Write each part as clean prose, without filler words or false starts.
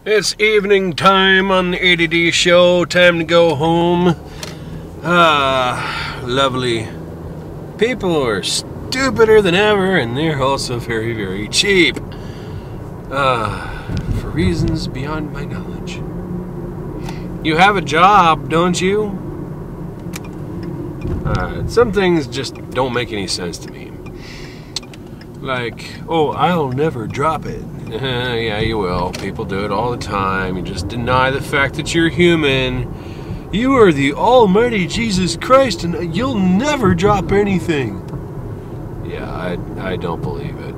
It's evening time on the ADD show. Time to go home. Lovely. People are stupider than ever, and they're also very, very cheap. For reasons beyond my knowledge. You have a job, don't you? Some things just don't make any sense to me. Like, oh, I'll never drop it. Yeah, you will. People do it all the time. You just deny the fact that you're human. You are the almighty Jesus Christ, and you'll never drop anything. Yeah, I don't believe it.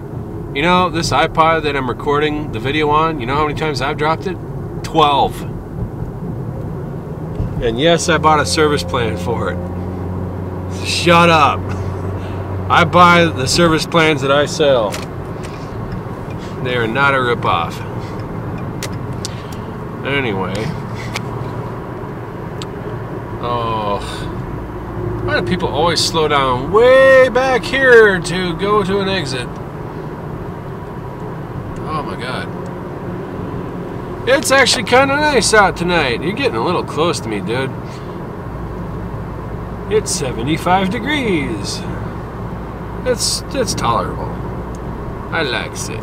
You know, this iPod that I'm recording the video on, you know how many times I've dropped it? 12. And yes, I bought a service plan for it. Shut up. I buy the service plans that I sell. They are not a ripoff. Anyway. Oh. Why do people always slow down way back here to go to an exit? Oh my God. It's actually kind of nice out tonight. You're getting a little close to me, dude. It's 75 degrees. That's tolerable. I likes it.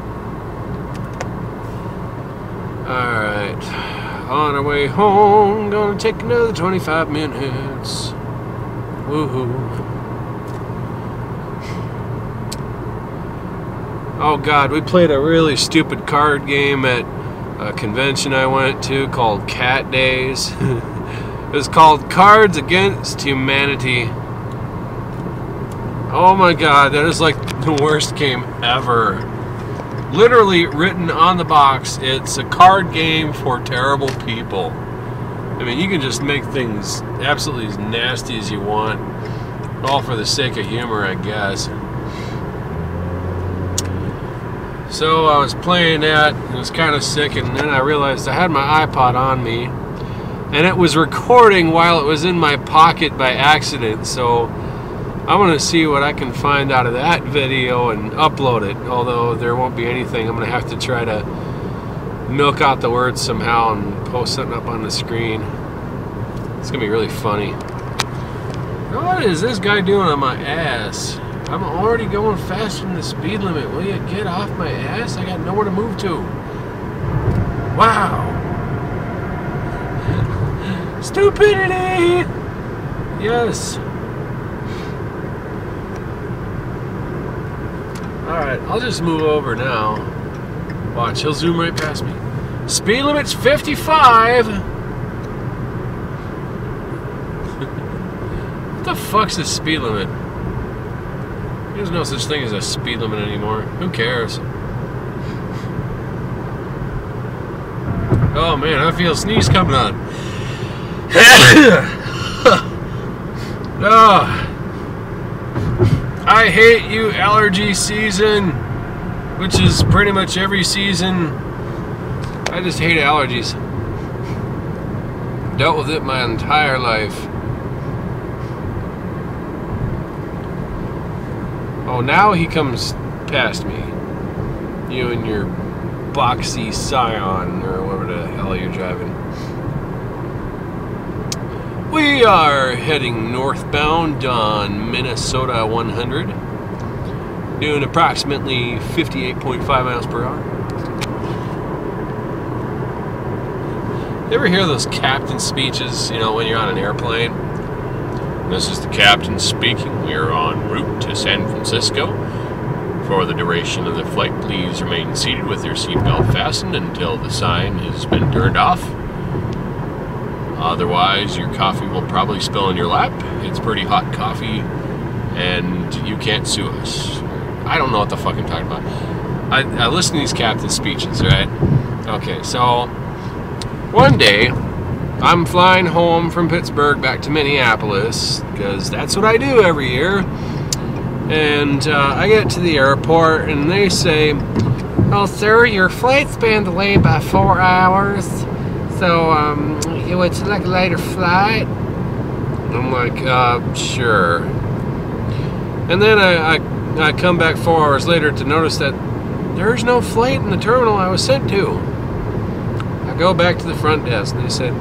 Alright. On our way home, gonna take another 25 minutes. Woohoo. Oh God, we played a really stupid card game at a convention I went to called Cat Days. It was called Cards Against Humanity. Oh my God, that is like the worst game ever. Literally written on the box, it's a card game for terrible people. I mean, you can just make things absolutely as nasty as you want, all for the sake of humor, I guess. So I was playing that, and it was kind of sick, and then I realized I had my iPod on me, and it was recording while it was in my pocket by accident, so I'm going to see what I can find out of that video and upload it, although there won't be anything. I'm going to have to try to milk out the words somehow and post something up on the screen. It's going to be really funny. What is this guy doing on my ass? I'm already going faster than the speed limit. Will you get off my ass? I got nowhere to move to. Wow. Stupidity! Yes. Alright, I'll just move over now. Watch, he'll zoom right past me. Speed limit's 55! What the fuck's the speed limit? There's no such thing as a speed limit anymore. Who cares? Oh man, I feel a sneeze coming on. Oh. I hate you, allergy season, which is pretty much every season. I just hate allergies. Dealt with it my entire life. Oh, now he comes past me. You and your boxy Scion, or whatever the hell you're driving. We are heading northbound on Minnesota 100, doing approximately 58.5 miles per hour. You ever hear those captain speeches, you know, when you're on an airplane? This is the captain speaking. We are en route to San Francisco. For the duration of the flight, please remain seated with your seatbelt fastened until the sign has been turned off. Otherwise, your coffee will probably spill in your lap. It's pretty hot coffee, and you can't sue us. I don't know what the fuck I'm talking about. I listen to these captain speeches, right? Okay, so one day, I'm flying home from Pittsburgh back to Minneapolis, because that's what I do every year. And I get to the airport, and they say, "Oh, sir, your flight's been delayed by 4 hours. So, you would like a later flight?" I'm like, sure. And then I come back 4 hours later to notice that there's no flight in the terminal I was sent to. I go back to the front desk. And they said,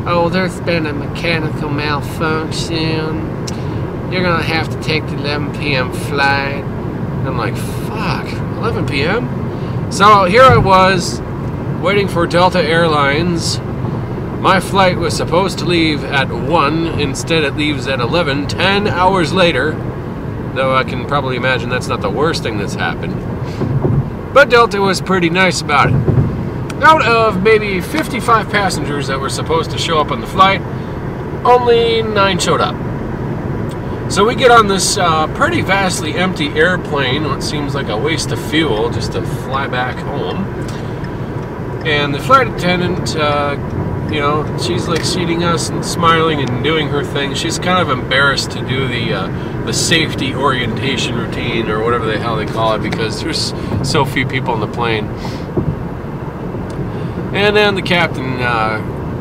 oh, there's been a mechanical malfunction. You're going to have to take the 11 p.m. flight. And I'm like, fuck, 11 p.m.? So here I was, waiting for Delta Airlines. My flight was supposed to leave at 1. Instead, it leaves at 11, 10 hours later. Though I can probably imagine that's not the worst thing that's happened. But Delta was pretty nice about it. Out of maybe 55 passengers that were supposed to show up on the flight, only 9 showed up. So we get on this pretty vastly empty airplane, what seems like a waste of fuel just to fly back home. And the flight attendant, you know, she's like seating us and smiling and doing her thing. She's kind of embarrassed to do the safety orientation routine or whatever the hell they call it because there's so few people on the plane. And then the captain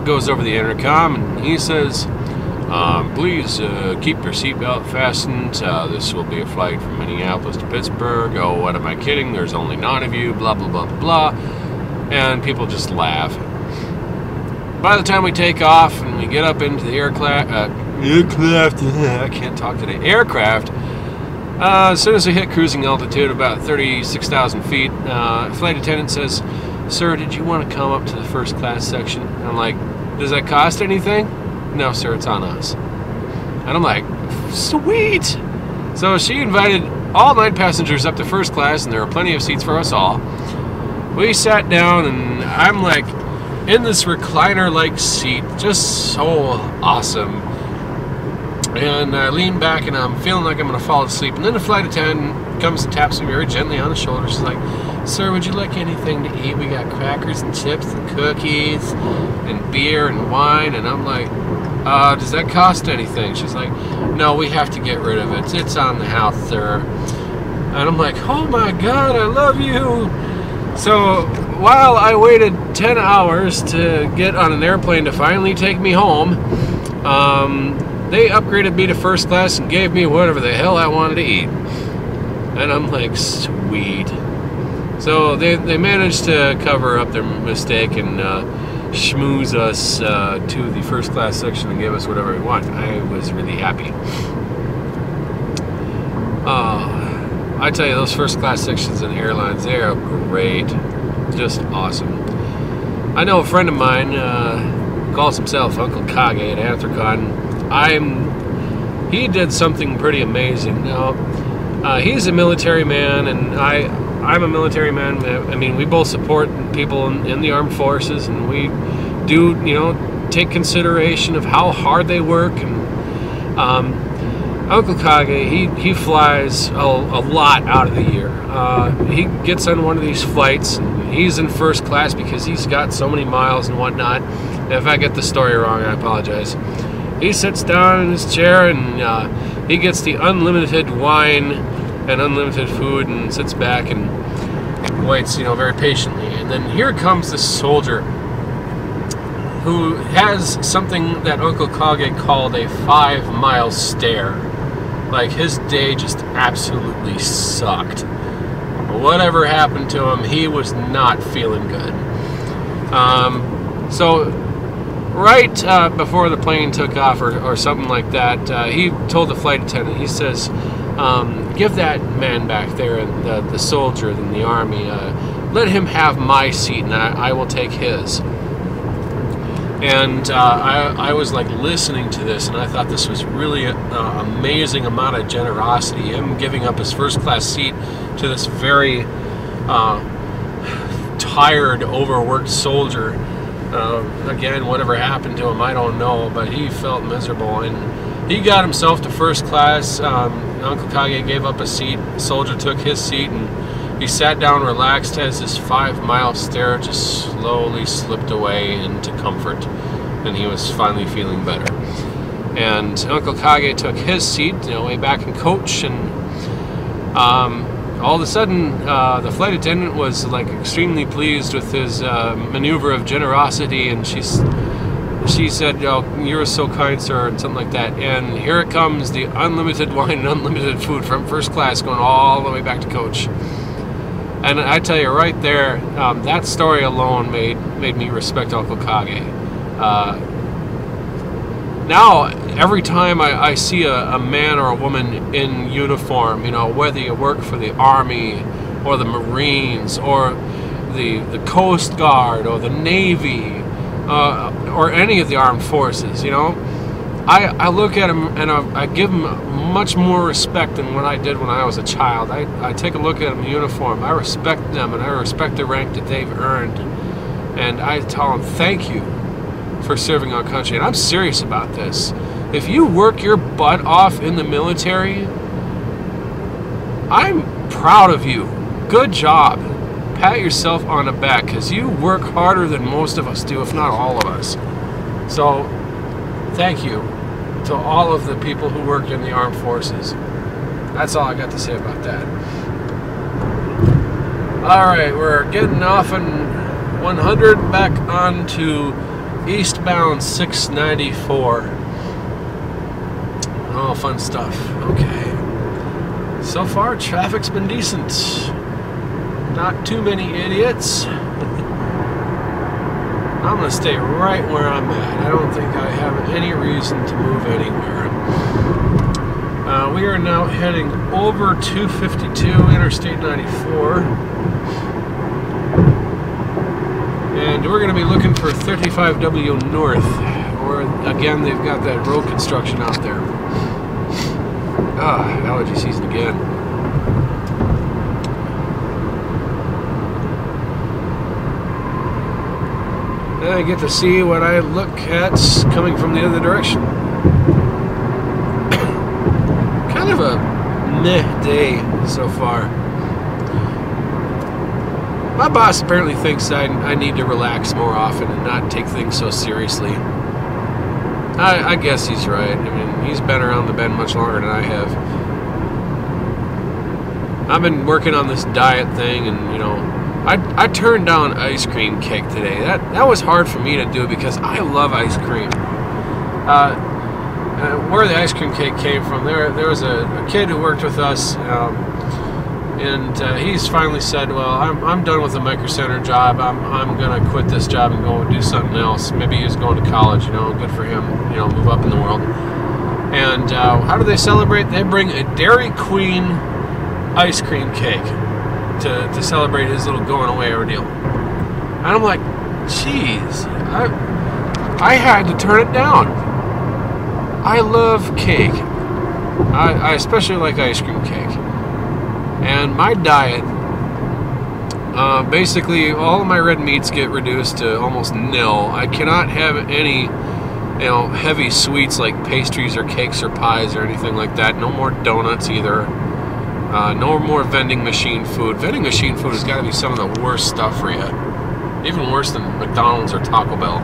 goes over the intercom and he says, please keep your seatbelt fastened. This will be a flight from Minneapolis to Pittsburgh. Oh, what am I kidding? There's only 9 of you, blah, blah, blah, blah, blah. And people just laugh. By the time we take off and we get up into the aircraft, I can't talk today, aircraft, as soon as we hit cruising altitude, about 36,000 feet, flight attendant says, sir, did you want to come up to the first class section? And I'm like, does that cost anything? No, sir, it's on us. And I'm like, sweet! So she invited all 9 passengers up to first class, and there were plenty of seats for us all. We sat down, and I'm like, in this recliner-like seat, just so awesome. And I lean back, and I'm feeling like I'm going to fall asleep. And then the flight attendant comes and taps me very gently on the shoulder. She's like, sir, would you like anything to eat? We got crackers and chips and cookies and beer and wine. And I'm like, does that cost anything? She's like, no, we have to get rid of it. It's on the house, sir. And I'm like, oh my God, I love you. So while I waited 10 hours to get on an airplane to finally take me home, they upgraded me to first class and gave me whatever the hell I wanted to eat. And I'm like, sweet. So they managed to cover up their mistake and schmooze us to the first class section and give us whatever we want. I was really happy. I tell you, those first class sections in airlines, they are great. Just awesome. I know a friend of mine calls himself Uncle Kage at Anthrocon. He did something pretty amazing. Now, he's a military man, and I'm a military man. I mean, we both support people in the armed forces, and we do, you know, take consideration of how hard they work. And Uncle Kage, he flies a lot out of the year. He gets on one of these flights, and he's in first class because he's got so many miles and whatnot. And if I get the story wrong, I apologize. He sits down in his chair, and he gets the unlimited wine and unlimited food, and sits back and waits, you know, very patiently. And then here comes this soldier who has something that Uncle Kage called a 5-mile stare. Like, his day just absolutely sucked. Whatever happened to him, he was not feeling good. So right before the plane took off or something like that, he told the flight attendant, he says, give that man back there, the soldier in the army, let him have my seat and I will take his. And I was like listening to this, and I thought this was really an amazing amount of generosity. Him giving up his first class seat to this very tired, overworked soldier. Again, whatever happened to him, I don't know, but he felt miserable. And he got himself to first class. Uncle Kage gave up a seat. The soldier took his seat, and he sat down relaxed as his 5-mile stare just slowly slipped away into comfort, and he was finally feeling better. And Uncle Kage took his seat, you know, way back in coach, and all of a sudden the flight attendant was like extremely pleased with his maneuver of generosity, and she said, "Oh, you're so kind, sir," and something like that. And here it comes, the unlimited wine and unlimited food from first class going all the way back to coach. And I tell you right there, that story alone made me respect Uncle Kage. Now, every time I see a man or a woman in uniform, you know, whether you work for the Army or the Marines or the Coast Guard or the Navy or any of the armed forces, you know, I look at them and I give them much more respect than what I did when I was a child. I take a look at them in uniform. I respect them and I respect the rank that they've earned. And I tell them, thank you for serving our country. And I'm serious about this. If you work your butt off in the military, I'm proud of you. Good job. Pat yourself on the back, because you work harder than most of us do, if not all of us. So, thank you to all of the people who work in the armed forces. That's all I got to say about that. Alright, we're getting off on 100 back onto eastbound 694. Oh, fun stuff. Okay. So far, traffic's been decent. Not too many idiots. I'm going to stay right where I'm at. I don't think I have any reason to move anywhere. We are now heading over 252 Interstate 94. And we're going to be looking for 35W North. Or, again, they've got that road construction out there. Ah, allergy season again. And I get to see what I look at coming from the other direction. Kind of a meh day so far. My boss apparently thinks I need to relax more often and not take things so seriously. I guess he's right. I mean, he's been around the bend much longer than I have. I've been working on this diet thing, and, you know, I turned down ice cream cake today. That was hard for me to do because I love ice cream. Where the ice cream cake came from, there was a kid who worked with us, and he's finally said, well, I'm done with the Micro Center job. I'm going to quit this job and go do something else. Maybe he's going to college, you know, good for him, you know, move up in the world. And how do they celebrate? They bring a Dairy Queen ice cream cake to celebrate his little going away ordeal. And I'm like, geez, I had to turn it down. I love cake. I especially like ice cream cake. And my diet, basically all of my red meats get reduced to almost nil. I cannot have any, you know, heavy sweets like pastries or cakes or pies or anything like that. No more donuts either. No more vending machine food. Vending machine food has got to be some of the worst stuff for you. Even worse than McDonald's or Taco Bell.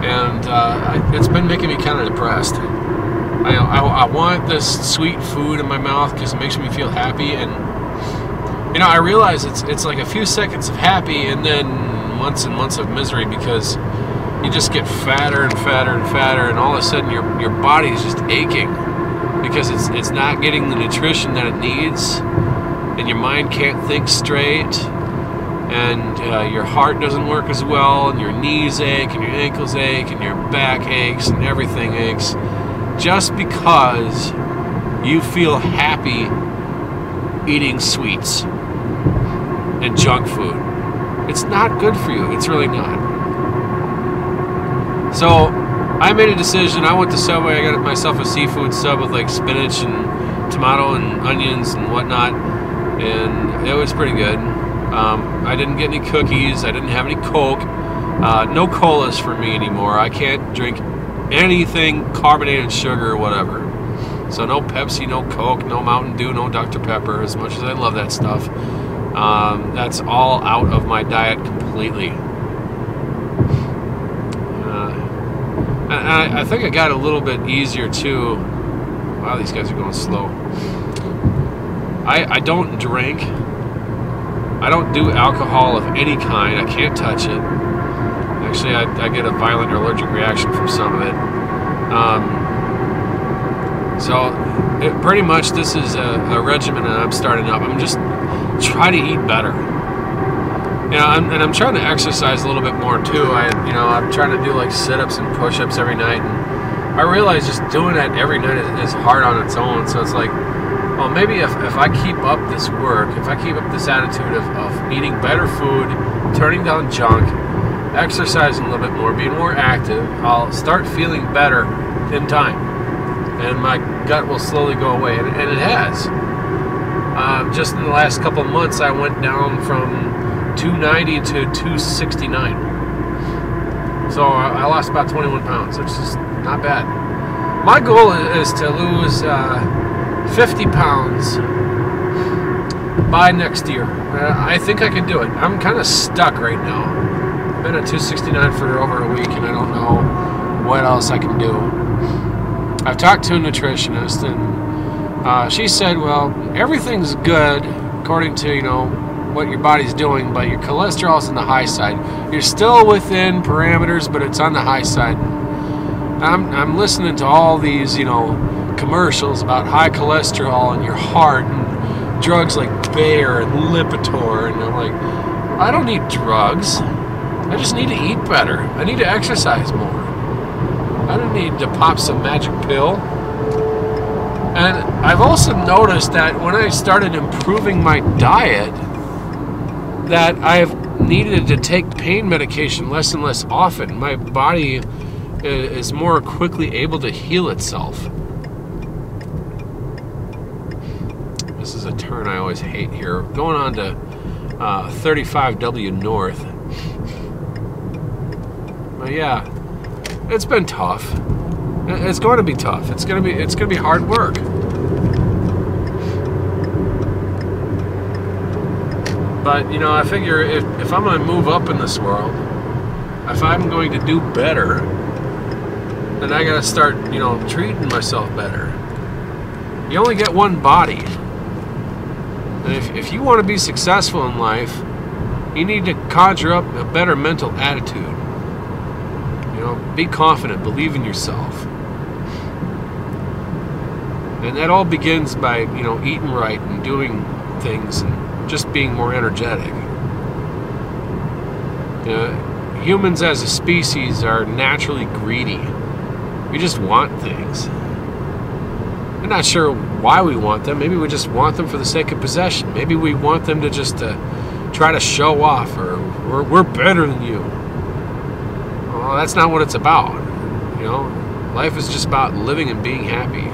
And it's been making me kind of depressed. I want this sweet food in my mouth because it makes me feel happy. And, you know, I realize it's like a few seconds of happy and then months and months of misery because you just get fatter and fatter and fatter, and all of a sudden your body is just aching. Because it's not getting the nutrition that it needs, and your mind can't think straight, and your heart doesn't work as well, and your knees ache, and your ankles ache, and your back aches, and everything aches, just because you feel happy eating sweets and junk food. It's not good for you. It's really not. So I made a decision. I went to Subway. I got myself a seafood sub with like spinach and tomato and onions and whatnot, and it was pretty good. I didn't get any cookies. I didn't have any Coke. No colas for me anymore. I can't drink anything carbonated sugar or whatever. So no Pepsi, no Coke, no Mountain Dew, no Dr. Pepper. As much as I love that stuff, that's all out of my diet completely. I think I got a little bit easier too. Wow, these guys are going slow. I don't drink. I don't do alcohol of any kind. I can't touch it. Actually, I get a violent allergic reaction from some of it. So pretty much this is a regimen that I'm starting up. I'm just trying to eat better. I'm trying to exercise a little bit more too. I'm trying to do like sit-ups and push-ups every night. And I realize just doing that every night is hard on its own. So it's like, well, maybe if I keep up this work, if I keep up this attitude of eating better food, turning down junk, exercising a little bit more, being more active, I'll start feeling better in time. And my gut will slowly go away. And it has. Just in the last couple of months, I went down from 290 to 269. So I lost about 21 pounds, which is not bad. My goal is to lose 50 pounds by next year. I think I can do it. I'm kind of stuck right now. I've been at 269 for over a week, and I don't know what else I can do. I've talked to a nutritionist, and she said, well, everything's good according to, what your body's doing, but your cholesterol's on the high side. You're still within parameters, but it's on the high side. I'm listening to all these, commercials about high cholesterol and your heart and drugs like Bayer and Lipitor, and I'm like, I don't need drugs. I just need to eat better. I need to exercise more. I don't need to pop some magic pill. And I've also noticed that when I started improving my diet, that I've needed to take pain medication less and less often. My body is more quickly able to heal itself. This is a turn I always hate here. Going on to 35W North. But yeah, it's been tough. It's going to be tough. It's going to be hard work. But, I figure if I'm going to move up in this world, if I'm going to do better, then I got to start, treating myself better. You only get one body. And if you want to be successful in life, you need to conjure up a better mental attitude. Be confident, believe in yourself. And that all begins by, eating right and doing things and just being more energetic. Humans as a species are naturally greedy. We just want things. I'm not sure why we want them. Maybe we just want them for the sake of possession. Maybe we want them to just try to show off, or we're better than you. Well, that's not what it's about. Life is just about living and being happy.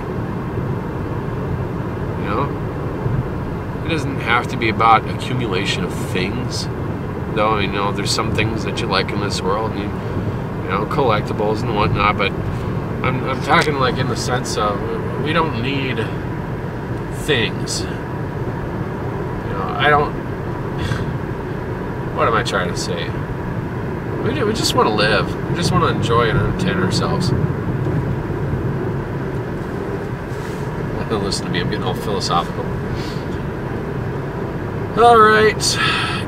It doesn't have to be about accumulation of things. Though, there's some things that you like in this world, and collectibles and whatnot, but I'm talking like in the sense of we don't need things. I don't. What am I trying to say? We just want to live. We just want to enjoy and entertain ourselves. Listen to me, I'm getting all philosophical. Alright,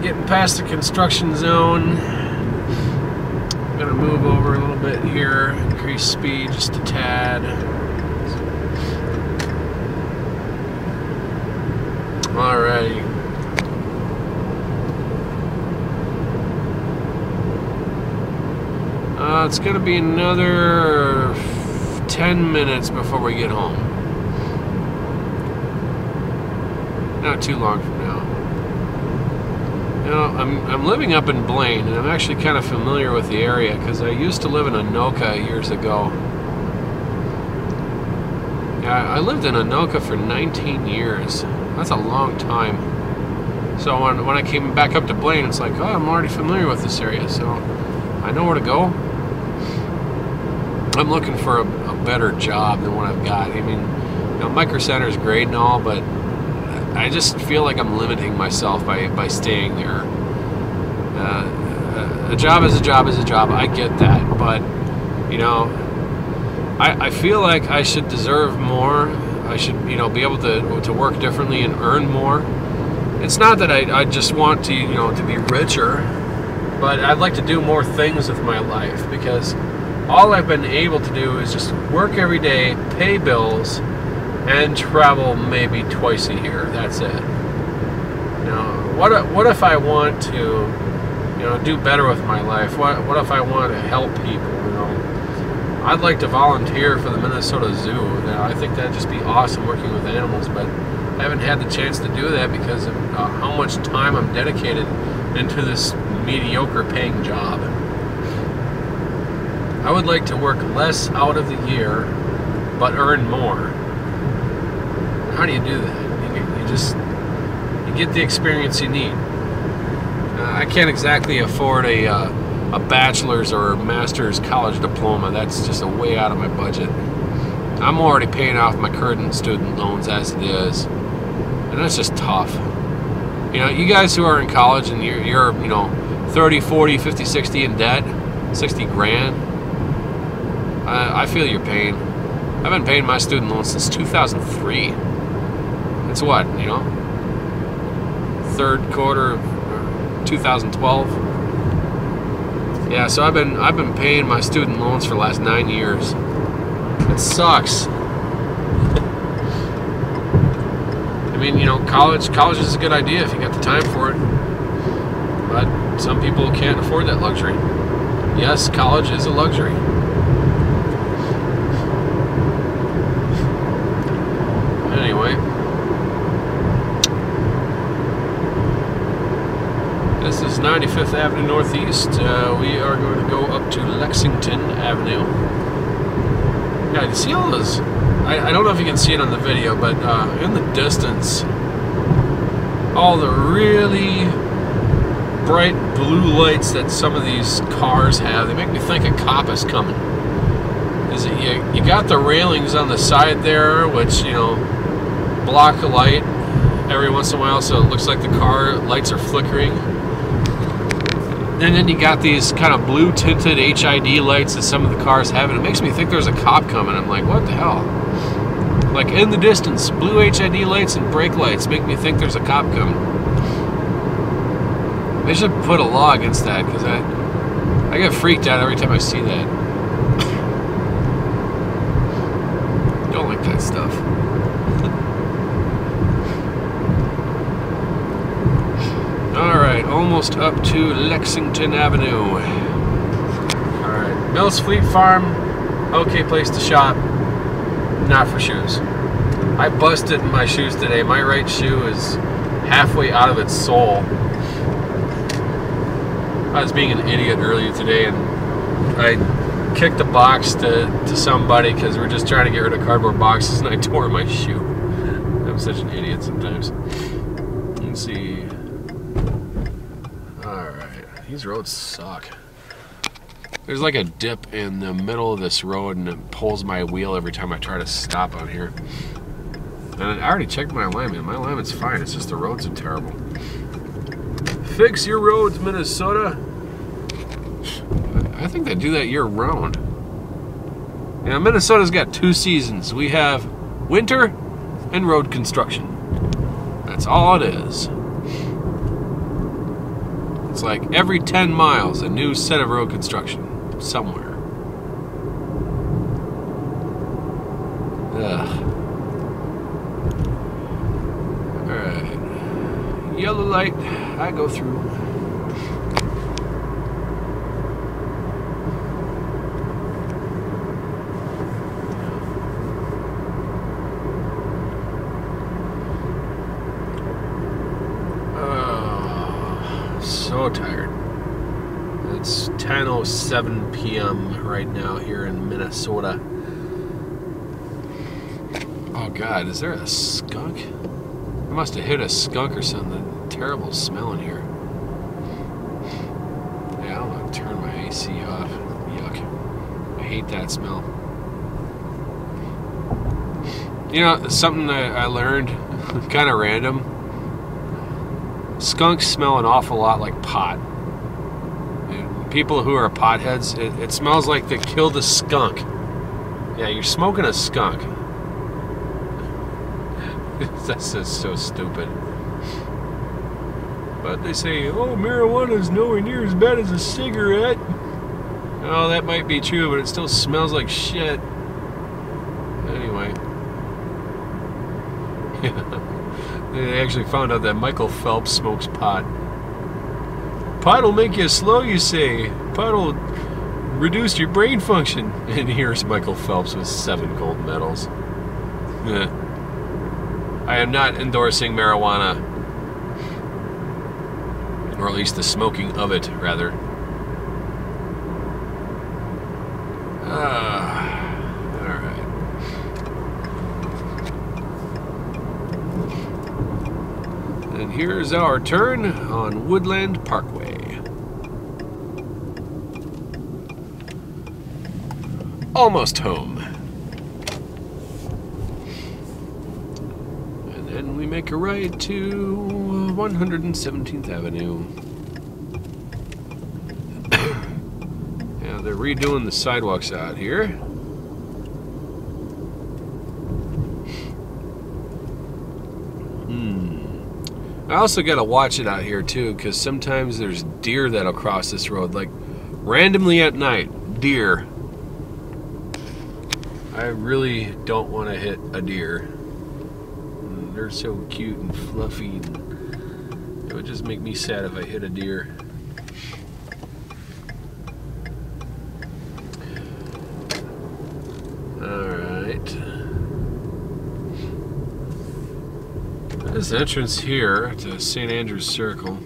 getting past the construction zone. I'm going to move over a little bit here, increase speed just a tad. Alrighty. It's going to be another 10 minutes before we get home. Not too long from now. I'm living up in Blaine, and I'm actually kind of familiar with the area because I used to live in Anoka years ago. Yeah, I lived in Anoka for 19 years. That's a long time. So when I came back up to Blaine, it's like, oh, I'm already familiar with this area, so I know where to go. I'm looking for a better job than what I've got. I mean, Micro Center is great and all, but I just feel like I'm limiting myself by staying there. A job is a job is a job. I get that, but I feel like I should deserve more. I should be able to work differently and earn more. It's not that I just want to to be richer, but I'd like to do more things with my life, because all I've been able to do is just work every day, pay bills, and travel maybe twice a year. That's it. You know, what if I want to, you know, do better with my life? What if I want to help people? You know, I'd like to volunteer for the Minnesota Zoo. You know, I think that'd just be awesome working with animals, but I haven't had the chance to do that because of how much time I'm dedicated into this mediocre paying job. I would like to work less out of the year, but earn more. How do you do that? You get the experience you need. I can't exactly afford a bachelor's or master's college diploma. That's just a way out of my budget. I'm already paying off my current student loans as it is, and that's just tough. You know, you guys who are in college and you're you know, 30, 40, 50, 60 in debt, 60 grand, I feel your pain. I've been paying my student loans since 2003. It's what, you know, third quarter of 2012. Yeah, so I've been paying my student loans for the last 9 years. It sucks. I mean, you know, college is a good idea if you got the time for it. But some people can't afford that luxury. Yes, college is a luxury. Anyway, this is 95th Avenue Northeast. We are going to go up to Lexington Avenue. Yeah, you see all those? I don't know if you can see it on the video, but in the distance, all the really bright blue lights that some of these cars have, they make me think a cop is coming. Is it you got the railings on the side there, which, you know, block a light every once in a while, so it looks like the car lights are flickering. And then you got these kind of blue tinted HID lights that some of the cars have, and it makes me think there's a cop coming. I'm like, what the hell? Like, in the distance, blue HID lights and brake lights make me think there's a cop coming. They should put a law against that, because I get freaked out every time I see that. Don't like that stuff. Alright, almost up to Lexington Avenue. Alright, Mills Fleet Farm, okay place to shop, not for shoes. I busted my shoes today. My right shoe is halfway out of its sole. I was being an idiot earlier today, and I kicked a box to somebody because we're just trying to get rid of cardboard boxes, and I tore my shoe. I'm such an idiot sometimes. Let's see. Alright, these roads suck. There's like a dip in the middle of this road, and it pulls my wheel every time I try to stop on here. And I already checked my alignment. My alignment's fine, it's just the roads are terrible. Fix your roads, Minnesota. I think they do that year round. You know, Minnesota's got 2 seasons. We have winter and road construction. That's all it is. It's like every 10 miles, a new set of road construction somewhere. Ugh. Alright. Yellow light, I go through. So tired. It's 10:07 p.m. right now here in Minnesota. Oh God, is there a skunk? I must have hit a skunk or something. Terrible smell in here. Yeah, I'm gonna turn my AC off. Yuck. I hate that smell. You know, something that I learned, kind of random. Skunks smell an awful lot like pot. People who are potheads, it smells like they killed a skunk. Yeah, you're smoking a skunk. That's just so stupid. But they say, oh, marijuana is nowhere near as bad as a cigarette. Oh, that might be true, but it still smells like shit. Anyway. They actually found out that Michael Phelps smokes pot. Pot'll make you slow, you say. Pot'll reduce your brain function. And here's Michael Phelps with 7 gold medals. I am not endorsing marijuana. Or at least the smoking of it, rather. Alright. And here's our turn on Woodland Parkway. Almost home. And then we make a right to 117th Avenue. Yeah, they're redoing the sidewalks out here. I also gotta watch it out here too, because sometimes there's deer that'll cross this road, like randomly at night. Deer. I really don't want to hit a deer. They're so cute and fluffy. And it would just make me sad if I hit a deer. Alright. This entrance here to St. Andrew's Circle.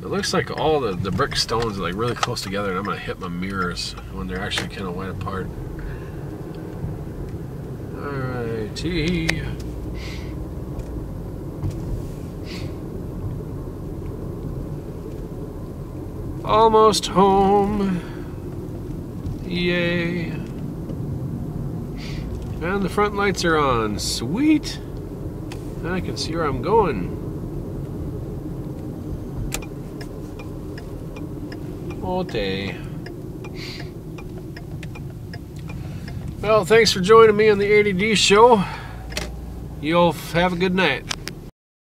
It looks like all the brick stones are like really close together, and I'm gonna hit my mirrors when they're actually kind of wide apart. Alrighty. Almost home. Yay. And the front lights are on. Sweet. I can see where I'm going. Okay. Well, thanks for joining me on the ADD show. You'll have a good night.